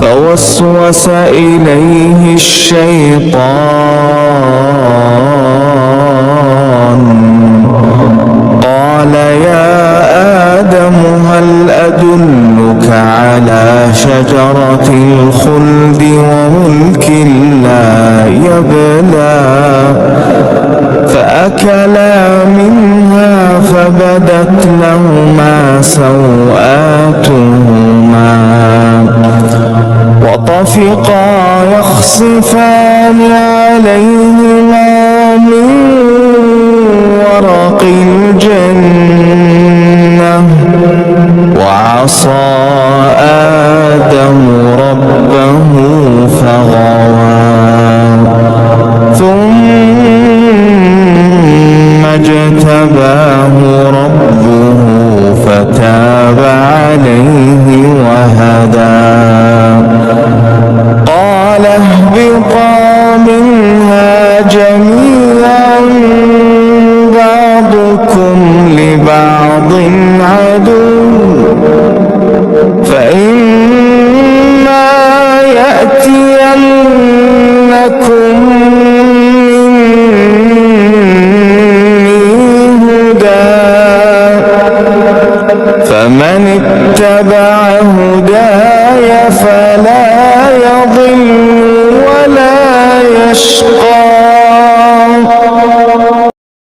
فوسوس إليه الشيطان قال يا آدم هل أدلك على شجرة الخلد وملك لا يبلى فأكلا منها فبدت لهما سوآتهما وطفقا يخصفان عليهما من ورق الجنة وعصى آدم ربه فغوى ثم اجتباه ربه فتاب عليه وهدى قال اهبطا منها جميعا بعضكم لبعض عدو فإما يأتينكم فمن اتبع هداي فلا يضل ولا يشقى